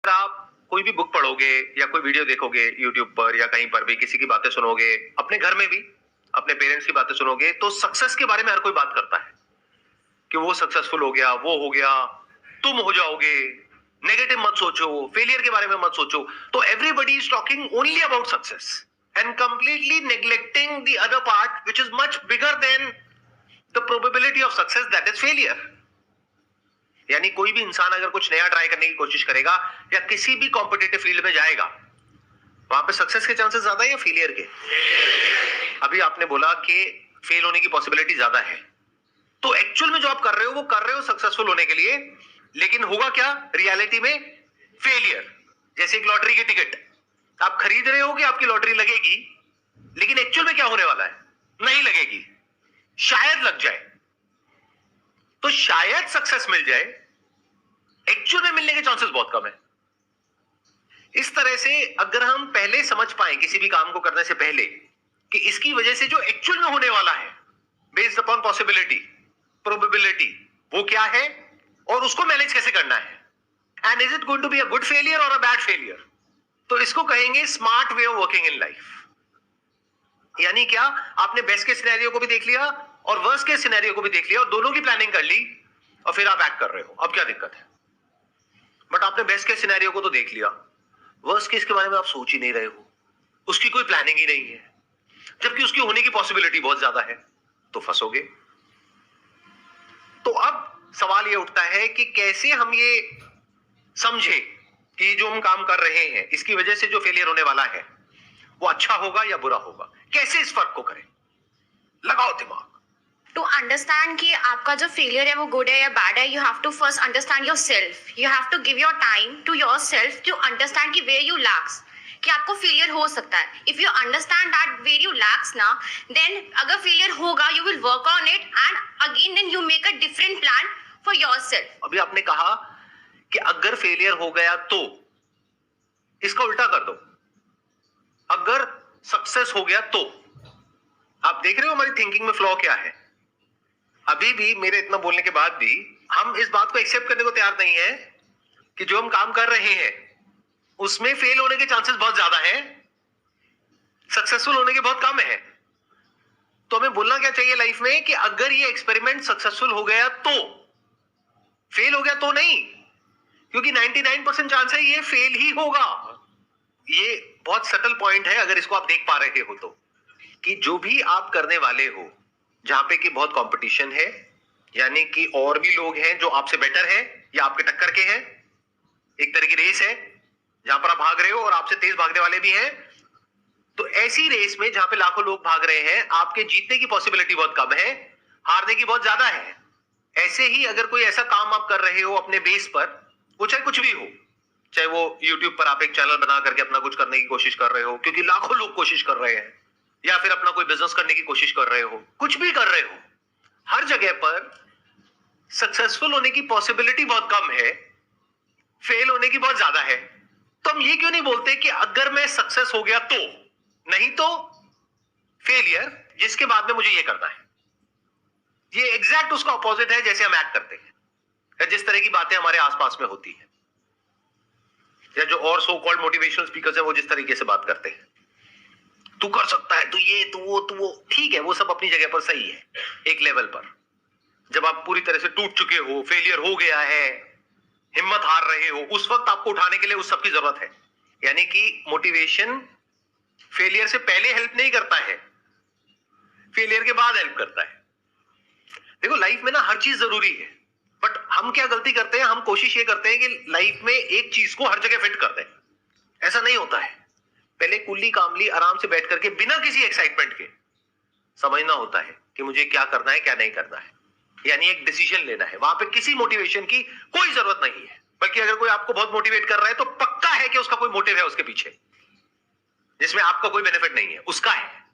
आप कोई भी बुक पढ़ोगे या कोई वीडियो देखोगे यूट्यूब पर या कहीं पर भी किसी की बातें सुनोगे, अपने घर में भी अपने पेरेंट्स की बातें सुनोगे, तो सक्सेस के बारे में हर कोई बात करता है कि वो सक्सेसफुल हो गया, वो हो गया, तुम हो जाओगे। नेगेटिव मत सोचो, फेलियर के बारे में मत सोचो। तो everybody is talking only about success and completely neglecting the other part which is much bigger than the probability of success, that is failure. यानी कोई भी इंसान अगर कुछ नया ट्राई करने की कोशिश करेगा या किसी भी कॉम्पिटिटिव फील्ड में जाएगा, वहां पे सक्सेस के चांसेस ज्यादा है या फेलियर के? अभी आपने बोला कि फेल होने की पॉसिबिलिटी ज्यादा है, तो एक्चुअल में जो आप कर रहे हो वो कर रहे हो सक्सेसफुल होने के लिए, लेकिन होगा क्या रियलिटी में? फेलियर। जैसे एक लॉटरी की टिकट आप खरीद रहे हो कि आपकी लॉटरी लगेगी, लेकिन एक्चुअल में क्या होने वाला है? नहीं लगेगी, शायद लग जाए। तो शायद सक्सेस मिल जाए, एक्चुअल में मिलने के चांसेस बहुत कम है। इस तरह से अगर हम पहले समझ पाए किसी भी काम को करने से पहले कि इसकी वजह से जो एक्चुअल में होने वाला है, बेस्ड अपॉन पॉसिबिलिटी, प्रोबेबिलिटी, वो क्या है और उसको मैनेज कैसे करना है, and is it going to be a good failure or a bad failure, तो इसको कहेंगे smart way of working in life. यानी क्या? आपने बेस्ट के सिनेरियो को भी देख लिया और वर्स्ट के सिनेरियो को भी देख लिया और दोनों की प्लानिंग कर ली और फिर आप एक्ट कर रहे हो। अब क्या दिक्कत है? बट आपने बेस्ट के सिनेरियो को तो देख लिया, वर्स्ट केस के बारे में आप सोच ही नहीं रहे हो, उसकी कोई प्लानिंग ही नहीं है, जबकि उसकी होने की पॉसिबिलिटी बहुत ज्यादा है, तो फंसोगे। तो अब सवाल यह उठता है कि कैसे हम ये समझे कि जो हम काम कर रहे हैं इसकी वजह से जो फेलियर होने वाला है वो अच्छा होगा या बुरा होगा, कैसे इस फर्क को करें? लगाओ दिमाग। टू अंडरस्टैंड कि आपका जो फेलियर है वो गुड है या बैड है, you have to first understand yourself. You have to give your time to yourself to understand कि वेयर यू लैक्स, कि आपको फेलियर हो सकता है। If you understand that where you lacks ना, देन अगर failure होगा you will work on it and again then you make a different plan for yourself. अभी आपने कहा कि अगर फेलियर हो गया तो, इसका उल्टा कर दो, अगर सक्सेस हो गया तो। आप देख रहे हो हमारी थिंकिंग में फ्लॉ क्या है? अभी भी मेरे इतना बोलने के बाद भी हम इस बात को एक्सेप्ट करने को तैयार नहीं है कि जो हम काम कर रहे हैं उसमें फेल होने के चांसेस बहुत ज्यादा हैं, सक्सेसफुल होने के बहुत कम है। तो हमें बोलना क्या चाहिए लाइफ में कि अगर ये एक्सपेरिमेंट सक्सेसफुल हो गया तो, फेल हो गया तो नहीं, क्योंकि 99% चांस है ये फेल ही होगा। ये बहुत सटल पॉइंट है अगर इसको आप देख पा रहे हो तो, कि जो भी आप करने वाले हो जहां पे कि बहुत कंपटीशन है, यानी कि और भी लोग हैं जो आपसे बेटर हैं या आपके टक्कर के हैं, एक तरह की रेस है जहां पर आप भाग रहे हो और आपसे तेज भागने वाले भी हैं, तो ऐसी रेस में जहां पे लाखों लोग भाग रहे हैं, आपके जीतने की पॉसिबिलिटी बहुत कम है, हारने की बहुत ज्यादा है। ऐसे ही अगर कोई ऐसा काम आप कर रहे हो अपने बेस पर, वो चाहे कुछ भी हो, चाहे वो यूट्यूब पर आप एक चैनल बना करके अपना कुछ करने की कोशिश कर रहे हो क्योंकि लाखों लोग कोशिश कर रहे हैं, या फिर अपना कोई बिजनेस करने की कोशिश कर रहे हो, कुछ भी कर रहे हो, हर जगह पर सक्सेसफुल होने की पॉसिबिलिटी बहुत कम है, फेल होने की बहुत ज्यादा है। तो हम ये क्यों नहीं बोलते कि अगर मैं सक्सेस हो गया तो, नहीं तो फेलियर, जिसके बाद में मुझे ये करना है। ये एग्जैक्ट उसका ऑपोजिट है जैसे हम एक्ट करते हैं या जिस तरह की बातें हमारे आसपास में होती है, या जो और सो कॉल्ड मोटिवेशनल स्पीकर्स हैं वो जिस तरीके से बात करते हैं, तू कर सकता है, तू ये तू वो, ठीक है, वो सब अपनी जगह पर सही है एक लेवल पर। जब आप पूरी तरह से टूट चुके हो, फेलियर हो गया है, हिम्मत हार रहे हो, उस वक्त आपको उठाने के लिए उस सब की जरूरत है। यानी कि मोटिवेशन फेलियर से पहले हेल्प नहीं करता है, फेलियर के बाद हेल्प करता है। देखो लाइफ में ना हर चीज जरूरी है, बट हम क्या गलती करते हैं, हम कोशिश ये करते हैं कि लाइफ में एक चीज को हर जगह फिट कर दें। ऐसा नहीं होता है। पहले कुल्ली कामली आराम से बैठ करके बिना किसी एक्साइटमेंट के समझना होता है कि मुझे क्या करना है क्या नहीं करना है, यानी एक डिसीजन लेना है। वहां पे किसी मोटिवेशन की कोई जरूरत नहीं है, बल्कि अगर कोई आपको बहुत मोटिवेट कर रहा है तो पक्का है कि उसका कोई मोटिव है उसके पीछे जिसमें आपका कोई बेनिफिट नहीं है, उसका है।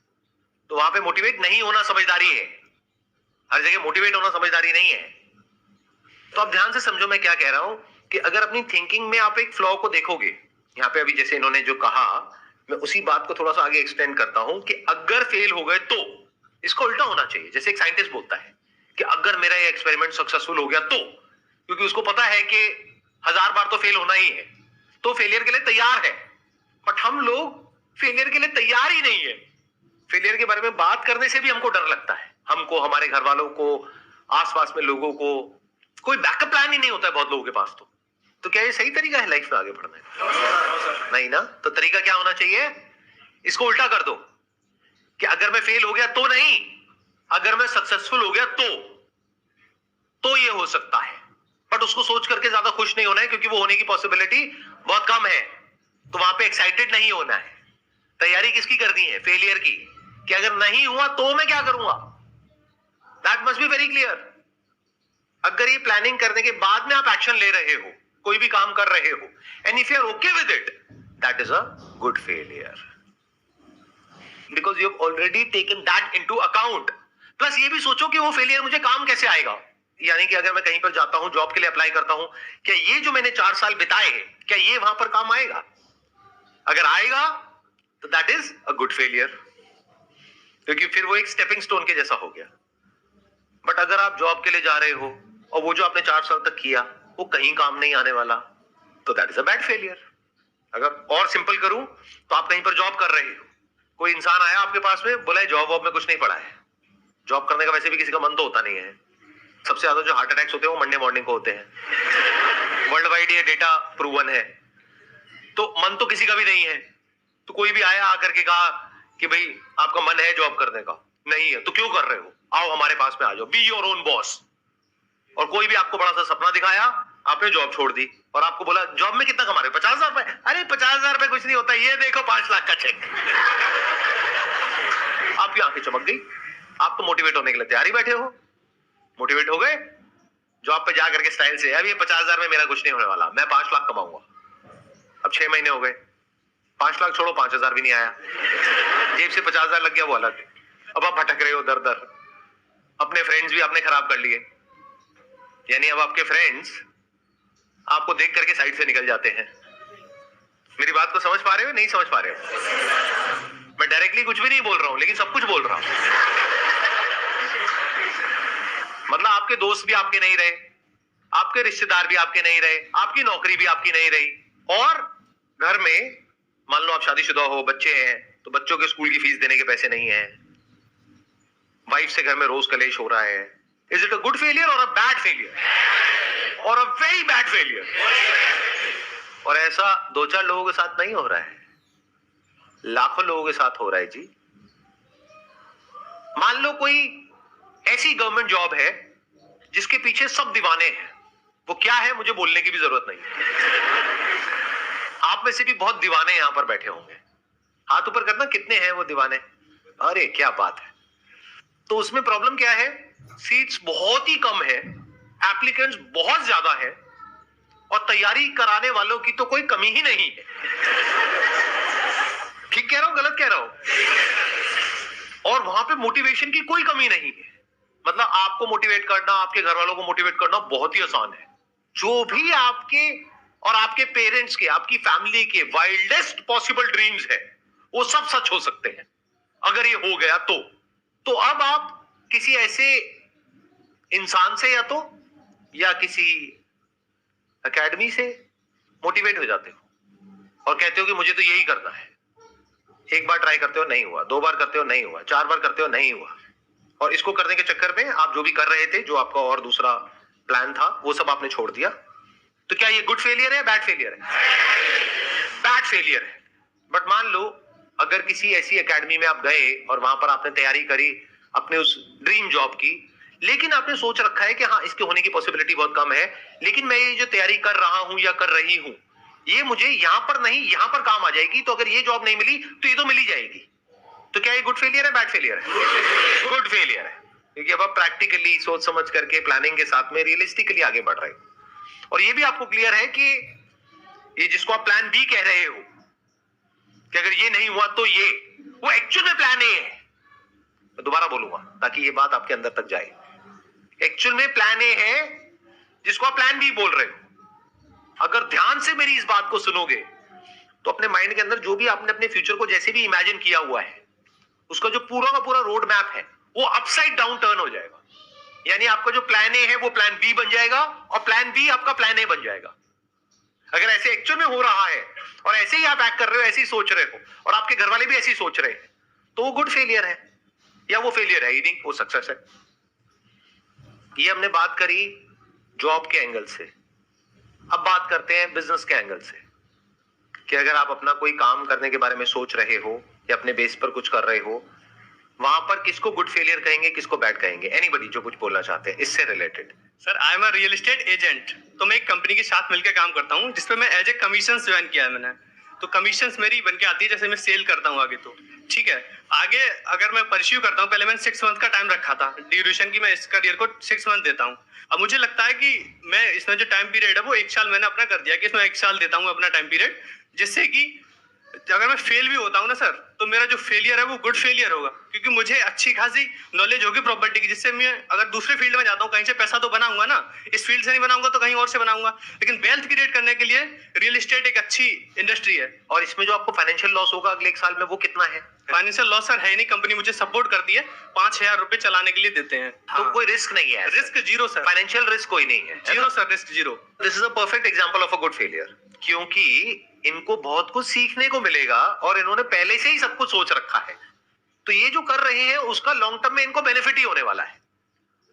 तो वहां पे मोटिवेट नहीं होना समझदारी है, हर जगह मोटिवेट होना समझदारी नहीं है। तो आप ध्यान से समझो मैं क्या कह रहा हूं कि अगर अपनी थिंकिंग में आप एक फ्लॉ को देखोगे, यहां पे अभी जैसे इन्होंने जो कहा, मैं उसी बात को थोड़ा सा आगे एक्सटेंड करता हूं कि अगर फेल हो गए तो, इसको उल्टा होना चाहिए। जैसे एक साइंटिस्ट बोलता है कि अगर मेरा ये एक्सपेरिमेंट सक्सेसफुल हो गया तो, क्योंकि उसको पता है कि 1000 बार तो फेल होना ही है, तो फेलियर के लिए तैयार है। बट हम लोग फेलियर के लिए तैयार ही नहीं है। फेलियर के बारे में बात करने से भी हमको डर लगता है, हमको, हमारे घर वालों को, आसपास में लोगों को। कोई बैकअप प्लान ही नहीं होता है बहुत लोगों के पास। तो क्या ये सही तरीका है लाइफ में आगे बढ़ने का? नहीं ना। तो तरीका क्या होना चाहिए? इसको उल्टा कर दो कि अगर मैं फेल हो गया तो नहीं, अगर मैं सक्सेसफुल हो गया तो ये हो सकता है। बट उसको सोच करके ज्यादा खुश नहीं होना है, क्योंकि वो होने की पॉसिबिलिटी बहुत कम है। तो वहां पे एक्साइटेड नहीं होना है। तैयारी किसकी करनी है? फेलियर की। कि अगर नहीं हुआ तो मैं क्या करूंगा? That must be very clear. अगर ये प्लानिंग करने के बाद में आप एक्शन ले रहे हो, कोई भी काम कर रहे हो, and if you are okay with it, that is a good failure, because you have already taken that into account. Plus ये भी सोचो कि वो फेलियर मुझे काम कैसे आएगा। यानी कि अगर मैं कहीं पर जाता हूं, जॉब के लिए अप्लाई करता हूं, क्या ये जो मैंने 4 साल बिताए हैं, क्या ये वहां पर काम आएगा? अगर आएगा तो that is a good failure, क्योंकि फिर वो एक स्टेपिंग स्टोन के जैसा हो गया। बट अगर आप जॉब के लिए जा रहे हो और वो जो आपने 4 साल तक किया वो कहीं काम नहीं आने वाला, तो that is a bad failure. अगर और सिंपल करूं तो आप कहीं पर जॉब कर रहे हो, कोई इंसान आया आपके पास में, बोला जॉब वॉब में कुछ नहीं पड़ा है। जॉब करने का वैसे भी किसी का मन तो होता नहीं है। सबसे ज्यादा जो हार्ट अटैक्स होते हैं वो मंडे मॉर्निंग को होते हैं। वर्ल्ड वाइड ये डेटा प्रूवन है। तो मन तो किसी का भी नहीं है। तो कोई भी आया आकर के कहा कि भाई आपका मन है जॉब करने का? नहीं है। तो क्यों कर रहे हो? आओ हमारे पास में आ जाओ, बी योर ओन बॉस। और कोई भी आपको बड़ा सा सपना दिखाया, आपने जॉब छोड़ दी और आपको बोला जॉब में कितना कमा रहे हो? 50,000 रुपए। अरे 50,000 रुपए कुछ नहीं होता, ये देखो 5 लाख का चेक। आपकी आंखें चमक गई। आप तो मोटिवेट होने के लिए तैयारी बैठे हो। मोटिवेट हो गए, जॉब पे जाकर के स्टाइल से, अब ये 50,000 में मेरा कुछ नहीं होने वाला, मैं 5 लाख कमाऊंगा। अब 6 महीने हो गए, 5 लाख छोड़ो, 5,000 भी नहीं आया। जेब से 50,000 लग गया, वो अलग। अब आप भटक रहे हो दर दर। अपने फ्रेंड्स भी आपने खराब कर लिए। यानी अब आपके फ्रेंड्स आपको देख करके साइड से निकल जाते हैं। मेरी बात को समझ पा रहे हो? नहीं समझ पा रहे हो? मैं डायरेक्टली कुछ भी नहीं बोल रहा हूं, लेकिन सब कुछ बोल रहा हूं। मतलब आपके दोस्त भी आपके नहीं रहे, आपके रिश्तेदार भी आपके नहीं रहे, आपकी नौकरी भी आपकी नहीं रही, और घर में मान लो आप शादीशुदा हो, बच्चे हैं, तो बच्चों के स्कूल की फीस देने के पैसे नहीं है। वाइफ से घर में रोज कलेश हो रहा है। Is it a good failure or a bad failure? Or a very bad failure. और ऐसा 2-4 लोगों के साथ नहीं हो रहा है, लाखों लोगों के साथ हो रहा है जी। मान लो कोई ऐसी गवर्नमेंट जॉब है जिसके पीछे सब दीवाने हैं। वो क्या है मुझे बोलने की भी जरूरत नहीं। आप में से भी बहुत दीवाने यहां पर बैठे होंगे। हाथ ऊपर करना, कितने हैं वो दीवाने? अरे क्या बात है। तो उसमें प्रॉब्लम क्या है? सीट्स बहुत ही कम है, एप्लीकेंट्स बहुत ज्यादा है, और तैयारी कराने वालों की तो कोई कमी ही नहीं है। ठीक कह रहा हूं, गलत कह रहा हूं? और वहां पे मोटिवेशन की कोई कमी नहीं है। मतलब आपको मोटिवेट करना, आपके घर वालों को मोटिवेट करना बहुत ही आसान है। जो भी आपके और आपके पेरेंट्स के, आपकी फैमिली के वाइल्डेस्ट पॉसिबल ड्रीम्स है, वो सब सच हो सकते हैं अगर ये हो गया तो अब आप किसी ऐसे इंसान से या किसी एकेडमी से मोटिवेट हो जाते हो और कहते हो कि मुझे तो यही करना है। एक बार ट्राई करते हो, नहीं हुआ। 2 बार करते हो, नहीं हुआ। 4 बार करते हो, नहीं हुआ। और इसको करने के चक्कर में आप जो भी कर रहे थे, जो आपका और दूसरा प्लान था, वो सब आपने छोड़ दिया। तो क्या ये गुड फेलियर है, बैड फेलियर है? बैड फेलियर है। बट मान लो अगर किसी ऐसी एकेडमी में आप गए और वहां पर आपने तैयारी करी अपने उस ड्रीम जॉब की, लेकिन आपने सोच रखा है कि हाँ इसके होने की पॉसिबिलिटी बहुत कम है, लेकिन मैं ये जो तैयारी कर रहा हूं या कर रही हूं, ये मुझे यहां पर नहीं यहां पर काम आ जाएगी। तो अगर ये जॉब नहीं मिली तो ये तो मिल ही जाएगी। तो क्या ये गुड फेलियर है, बैड फेलियर है? गुड फेलियर है, क्योंकि अब आप प्रैक्टिकली सोच समझ करके प्लानिंग के साथ में रियलिस्टिकली आगे बढ़ रहे हो। और ये भी आपको क्लियर है कि ये जिसको आप प्लान बी कह रहे हो कि अगर ये नहीं हुआ तो ये, वो एक्चुअल में प्लान ए है। मैं दोबारा बोलूंगा ताकि ये बात आपके अंदर तक जाए। एक्चुअल में प्लान ए है जिसको आप प्लान बी बोल रहे हो। अगर ध्यान से मेरी इस बात को सुनोगे तो अपने माइंड के अंदर जो भी आपने अपने फ्यूचर को जैसे भी इमेजिन किया हुआ है, उसका जो पूरा का पूरा रोड मैप है, वो अपसाइड डाउन टर्न हो जाएगा। यानी आपका जो प्लान ए है वो प्लान बी बन जाएगा, और प्लान बी आपका प्लान ए बन जाएगा। अगर ऐसे एक्चुअल में हो रहा है और ऐसे ही आप एक्ट कर रहे हो, ऐसे ही सोच रहे हो और आपके घर वाले भी ऐसे ही सोच रहे हैं, तो वो गुड फेलियर है या वो फेलियर है ही नहीं, वो सक्सेस है। ये हमने बात करी जॉब के एंगल से। अब बात करते हैं बिजनेस के एंगल से कि अगर आप अपना कोई काम करने के बारे में सोच रहे हो या अपने बेस पर कुछ कर रहे हो, वहां पर किसको गुड फेलियर कहेंगे, किसको बैड कहेंगे? एनीबडी जो कुछ बोलना चाहते हैं इससे related. Sir I am a real estate agent, तो मैं एक कंपनी के साथ मिलकर काम करता हूँ जिसपे मैं एज ए कमीशन ज्वाइन किया है मैंने। तो कमीशंस मेरी बन के आती है जैसे मैं सेल करता हूँ आगे, तो ठीक है। आगे अगर मैं परस्यू करता हूँ, पहले मैंने 6 मंथ का टाइम रखा था ड्यूरेशन की, मैं इस करियर को 6 मंथ देता हूँ। अब मुझे लगता है कि मैं इसमें जो टाइम पीरियड है वो 1 साल मैंने अपना कर दिया कि इसमें 1 साल देता हूँ अपना टाइम पीरियड, जिससे कि अगर मैं फेल भी होता हूँ ना सर, तो मेरा जो फेलियर है वो गुड फेलियर होगा, क्योंकि मुझे अच्छी खासी नॉलेज होगी प्रॉपर्टी की, जिससे मैं अगर दूसरे फील्ड में जाता हूँ कहीं से पैसा तो बनाऊंगा ना, इस फील्ड से नहीं बनाऊंगा तो कहीं और से बनाऊंगा। लेकिन वेल्थ क्रिएट करने के लिए रियल एस्टेट एक अच्छी इंडस्ट्री है। और इसमें जो आपको फाइनेंशियल लॉस होगा अगले 1 साल में, वो कितना है? फाइनेंशियल लॉस सर है नहीं, कंपनी मुझे सपोर्ट करती है, 5,000 रुपए चलाने के लिए देते हैं। तो कोई रिस्क नहीं है? Risk zero sir, financial risk कोई नहीं है, zero sir, risk zero. This is a perfect example of a good failure, क्योंकि इनको बहुत कुछ सीखने को मिलेगा और इन्होंने पहले से ही सब कुछ सोच रखा है। तो ये जो कर रहे हैं उसका लॉन्ग टर्म में इनको बेनिफिट ही होने वाला है।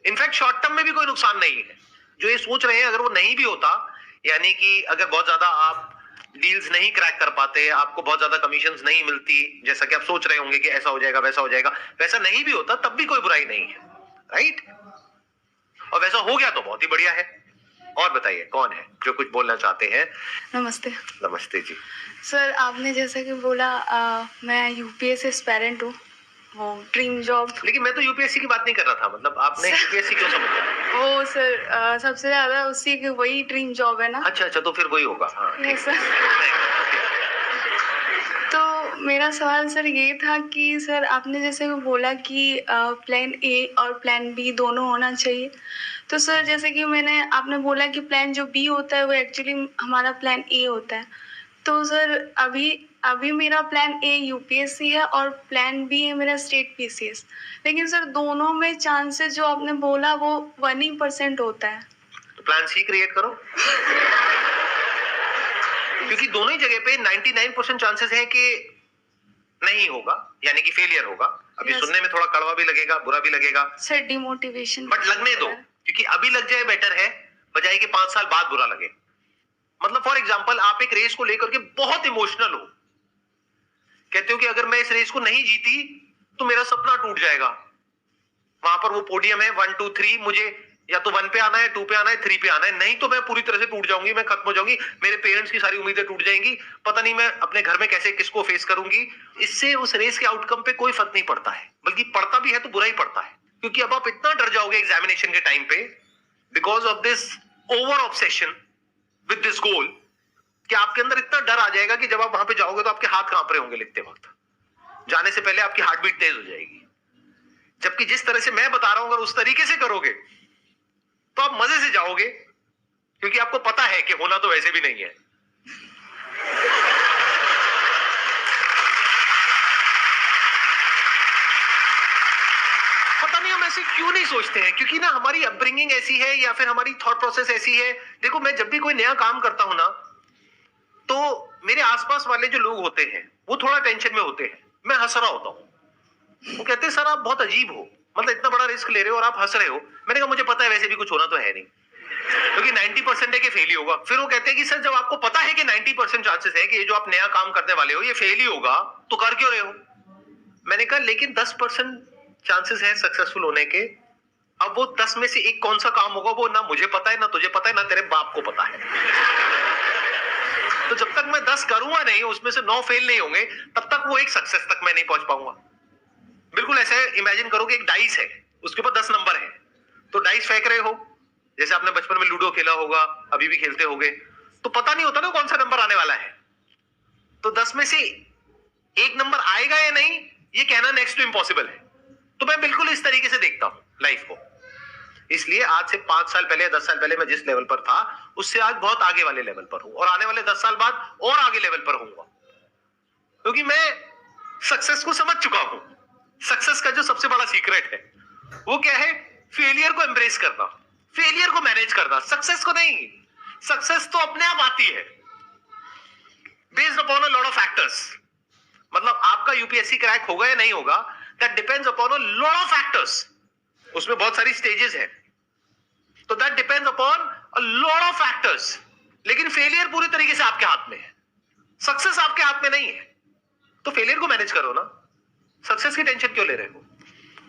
इनफैक्ट शॉर्ट टर्म में भी कोई नुकसान नहीं है। जो ये सोच रहे हैं अगर वो नहीं भी होता, यानी कि अगर बहुत ज्यादा आप डील्स नहीं क्रैक कर पाते, आपको बहुत ज्यादा कमीशंस नहीं मिलती, जैसा कि आप सोच रहे होंगे कि ऐसा हो जाएगा वैसा हो जाएगा, वैसा नहीं भी होता तब भी कोई बुराई नहीं है, राइट? और वैसा हो गया तो बहुत ही बढ़िया है। और बताइए कौन है जो कुछ बोलना चाहते हैं? नमस्ते नमस्ते जी। सर, आपने जैसा कि बोला मैं यूपीएससी एस्पायरेंट हूँ, वो ड्रीम जॉब। लेकिन मैं तो यूपीएससी की बात नहीं कर रहा था, मतलब आपने यूपीएससी क्यों समझा? वो सर सबसे ज्यादा उसी की वही ड्रीम जॉब है ना। अच्छा, तो फिर वही होगा। हाँ, यस सर। तो मेरा सवाल सर ये था कि सर आपने जैसे कि बोला कि प्लान ए और प्लान बी दोनों होना चाहिए। तो सर जैसे कि आपने बोला कि प्लान जो बी होता है वो एक्चुअली हमारा प्लान ए होता है। तो सर अभी मेरा प्लान ए यूपीएससी है और प्लान बी है मेरा स्टेट पीसीएस। लेकिन सर दोनों में चांसेस जो आपने बोला वो 1% होता है। तो प्लान सी क्रिएट करो। क्योंकि दोनों ही जगह पे 99% चांसेस है कि नहीं होगा, यानी कि फेलियर होगा। अभी Yes. सुनने में थोड़ा कड़वा भी लगेगा, बुरा भी लगेगा, सर डिमोटिवेशन बट लगने दो, क्योंकि अभी लग जाए बेटर है बजाय कि 5 साल बाद बुरा लगे। मतलब फॉर एग्जांपल आप एक रेस को लेकर के बहुत इमोशनल हो, कहते हो कि अगर मैं इस रेस को नहीं जीती तो मेरा सपना टूट जाएगा। वहां पर वो पोडियम है 1 2 3, मुझे या तो 1 पे आना है, 2 पे आना है, 3 पे आना है, नहीं तो मैं पूरी तरह से टूट जाऊंगी, मैं खत्म हो जाऊंगी, मेरे पेरेंट्स की सारी उम्मीदें टूट जाएंगी, पता नहीं मैं अपने घर में कैसे किसको फेस करूंगी। इससे उस रेस के आउटकम पे कोई फर्क नहीं पड़ता है, बल्कि पड़ता भी है तो बुरा ही पड़ता है, क्योंकि अब आप इतना डर जाओगे एग्जामिनेशन के टाइम पे because of this over obsession with this goal, कि आपके अंदर इतना डर आ जाएगा कि जब आप वहां पे जाओगे तो आपके हाथ कांप रहे होंगे लिखते वक्त, जाने से पहले आपकी हार्ट बीट तेज हो जाएगी। जबकि जिस तरह से मैं बता रहा हूं अगर उस तरीके से करोगे तो आप मजे से जाओगे, क्योंकि आपको पता है कि होना तो वैसे भी नहीं है। पता नहीं हम ऐसे क्यों नहीं सोचते हैं, क्योंकि ना हमारी अपब्रिंगिंग ऐसी है या फिर हमारी थॉट प्रोसेस ऐसी है। देखो मैं जब भी कोई नया काम करता हूं ना, तो मेरे आसपास वाले जो लोग होते हैं वो थोड़ा टेंशन में होते हैं, मैं हंस रहा होता हूं। वो कहते हैं सर आप बहुत अजीब हो, मतलब इतना बड़ा रिस्क ले रहे हो और आप हंस रहे हो। मैंने कहा मुझे पता है वैसे भी कुछ होना तो है नहीं, क्योंकि 90% है कि फेल ही होगा। फिर वो कहते हैं कि सर जब आपको पता है कि 90% चांसेस है कि ये जो आप नया काम करने वाले हो ये फेल ही होगा, तो कर क्यों रहे हो? मैंने कहा लेकिन 10% चांसेस है सक्सेसफुल होने के। अब वो 10 में से एक कौन सा काम होगा वो ना मुझे पता है, ना तुझे पता है, ना तेरे बाप को पता है। तो जब तक मैं 10 करूंगा नहीं, उसमें से 9 फेल नहीं होंगे, तब तक वो एक सक्सेस तक मैं नहीं पहुंच पाऊंगा। बिल्कुल ऐसे इमेजिन करो कि एक डाइस है, उसके ऊपर 10 नंबर है, तो डाइस फेंक रहे हो, जैसे आपने बचपन में लूडो खेला होगा, अभी भी खेलते होगे, तो पता नहीं होता ना कौन सा नंबर आने वाला है। तो 10 में से एक नंबर आएगा या नहीं ये कहना नेक्स्ट टू इम्पॉसिबल है। तो मैं बिल्कुल इस तरीके से देखता हूं लाइफ को। इसलिए आज से 5 साल पहले, 10 साल पहले मैं जिस लेवल पर था उससे आज बहुत आगे वाले लेवल पर हूं, और आने वाले 10 साल बाद और आगे लेवल पर हूंगा, क्योंकि मैं सक्सेस को समझ चुका हूं। सक्सेस का जो सबसे बड़ा सीक्रेट है वो क्या है? फेलियर को एम्ब्रेस करना, फेलियर को मैनेज करना, सक्सेस को नहीं। सक्सेस तो अपने आप आती है, based upon a lot of factors. मतलब आपका यूपीएससी क्रैक होगा या नहीं होगा, that depends upon a lot of factors. उसमें बहुत सारी स्टेजेस है, तो that depends upon a lot of factors. लेकिन फेलियर पूरी तरीके से आपके हाथ में है, सक्सेस आपके हाथ में नहीं है। तो फेलियर को मैनेज करो ना, सक्सेस की टेंशन क्यों ले रहे हो?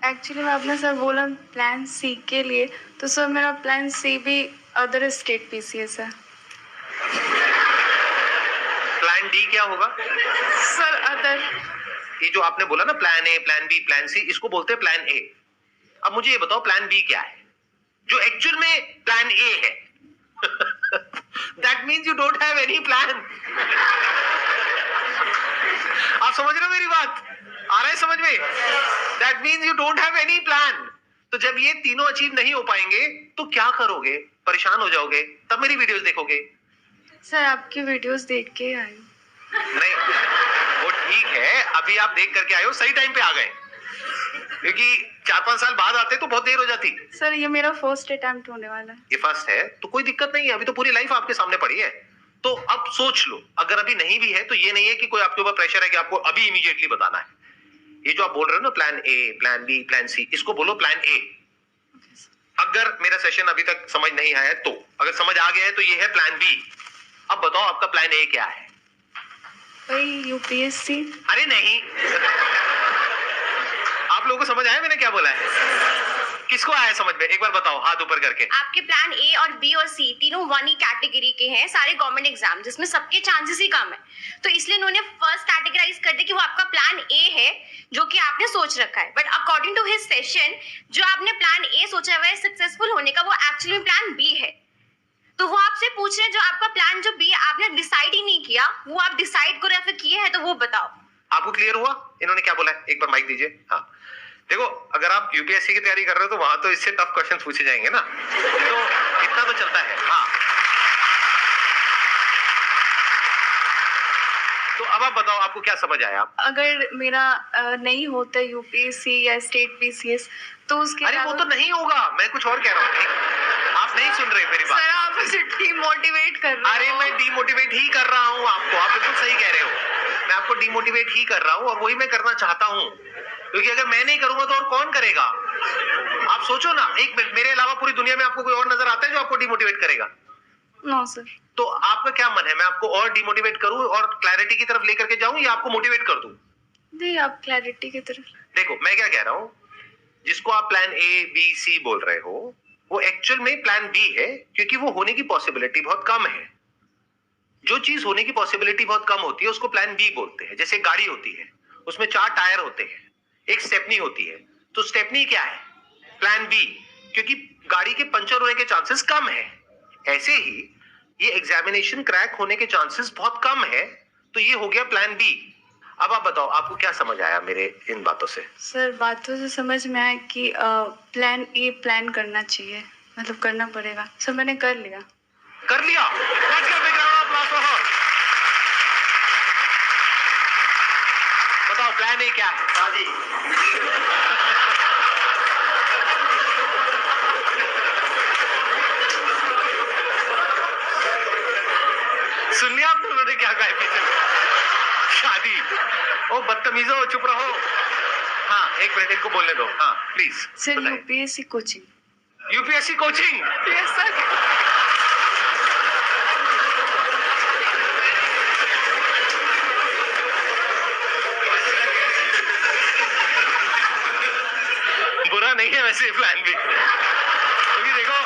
एक्चुअली मैं आपने सर बोला प्लान सी के लिए, तो सर मेरा प्लान सी भी अदर स्टेट पीसीएस है। प्लान डी क्या होगा? Sir other. ये जो आपने बोला ना plan A, plan B, plan C, इसको बोलते हैं प्लान ए। अब मुझे ये बताओ प्लान बी क्या है, जो एक्चुअल में प्लान ए है? That means you don't have any plan. आप समझ रहे हो मेरी बात? आ रहा है समझ में? That means you don't have any plan. तो जब ये तीनों अचीव नहीं हो पाएंगे तो क्या करोगे? परेशान हो जाओगे, तब मेरी वीडियोस देखोगे। सर आपकी वीडियोस देख के आई। नहीं, वो ठीक है, अभी आप देख करके आए हो, सही टाइम पे आ गए, क्योंकि 4-5 साल बाद आते तो बहुत देर हो जाती। सर ये मेरा फर्स्ट अटेम्प्ट होने वाला है। ये फर्स्ट है तो कोई दिक्कत नहीं है, अभी तो पूरी लाइफ आपके सामने पड़ी है। तो अब सोच लो, अगर अभी नहीं भी है तो ये नहीं है कि कोई आपके ऊपर प्रेशर है कि आपको अभी इमीडिएटली बताना है। ये जो आप बोल रहे हो ना plan A, plan B, plan C, इसको बोलो प्लान ए। अगर मेरा सेशन अभी तक समझ नहीं आया है तो, अगर समझ आ गया है तो ये है प्लान बी। अब बताओ आपका प्लान ए क्या है? वही यूपीएससी। अरे नहीं, आप लोगों को समझ आया मैंने क्या बोला है? किसको आया समझ में? एक बार बताओ हाथ ऊपर करके। आपके प्लान ए और बी और सी तीनों वन ही कैटेगरी के हैं, सारे गवर्नमेंट एग्जाम जिसमें सबके चांसेस ही कम है। तो इसलिए उन्होंने फर्स्ट कैटेगराइज कर दिया कि वो आपका प्लान ए है जो कि आपने सोच रखा है। But according to his session, जो आपने प्लान ए सोचा हुआ है सक्सेसफुल होने का, वो एक्चुअली प्लान बी है। तो वो आपसे पूछ रहे हैं जो आपका प्लान जो बी आपने डिसाइड ही नहीं किया, वो आप डिसाइड करो या फिर किए हैं, तो वो बताओ। आपको क्लियर हुआ इन्होंने क्या बोला है? एक बार माइक दीजिए। हाँ देखो, अगर आप यूपीएससी की तैयारी कर रहे हो तो वहां तो इससे टफ क्वेश्चन पूछे जाएंगे ना, तो इतना तो चलता है। हाँ तो अब आप बताओ आपको क्या समझ आया? आप अगर मेरा नहीं होता यूपीएससी या स्टेट पीसीएस तो उसके अरे वो तो नहीं होगा, मैं कुछ और कह रहा हूँ, आप नहीं सुन रहे मेरी बात। सर आप मुझे डिमोटिवेट कर रहे हो। अरे मैं डिमोटिवेट ही कर रहा हूँ आपको, आप बिल्कुल सही कह रहे हो, मैं आपको डिमोटिवेट ही कर रहा हूँ और वही मैं करना चाहता हूँ, क्योंकि अगर मैं नहीं करूंगा तो और कौन करेगा? आप सोचो ना, एक मिनट, मेरे अलावा पूरी दुनिया में आपको कोई और नजर आता है जो आपको डिमोटिवेट करेगा? No sir. तो आपका क्या मन है, मैं आपको और डिमोटिवेट करूं और क्लैरिटी की तरफ लेकर के जाऊं या आपको मोटिवेट कर दूं? नहीं, आप क्लैरिटी की तरफ। देखो मैं क्या कह रहा हूं, जिसको आप प्लान ए बी सी बोल रहे हो वो एक्चुअल में प्लान बी है, क्योंकि वो होने की पॉसिबिलिटी बहुत कम है। जो चीज होने की पॉसिबिलिटी बहुत कम होती है उसको प्लान बी बोलते हैं। जैसे गाड़ी होती है, उसमें 4 टायर होते हैं, एक स्टेपनी होती है, तो स्टेपनी क्या है? प्लान बी, क्योंकि गाड़ी के पंचर होने के चांसेस कम है। ऐसे ही ये एग्जामिनेशन क्रैक होने के चांसेस बहुत कम है, तो ये हो गया प्लान बी। अब आप बताओ आपको क्या समझ आया मेरे इन बातों से? सर बातों से समझ में आया कि प्लान ए प्लान करना चाहिए, मतलब करना पड़ेगा। सर मैंने कर लिया। कर लिया? Let's give a big round of applause for her. बताओ प्लान ए क्या है? शादी। सुन लिया आप दोनों ने क्या कहा पीछे? शादी। ओ बदतमीजो, चुप रहो। हाँ एक मिनट, इनको बोलने दो। हाँ please. Sir UPSC coaching. UPSC coaching? Yes sir. बुरा नहीं है वैसे प्लान भी, क्योंकि देखो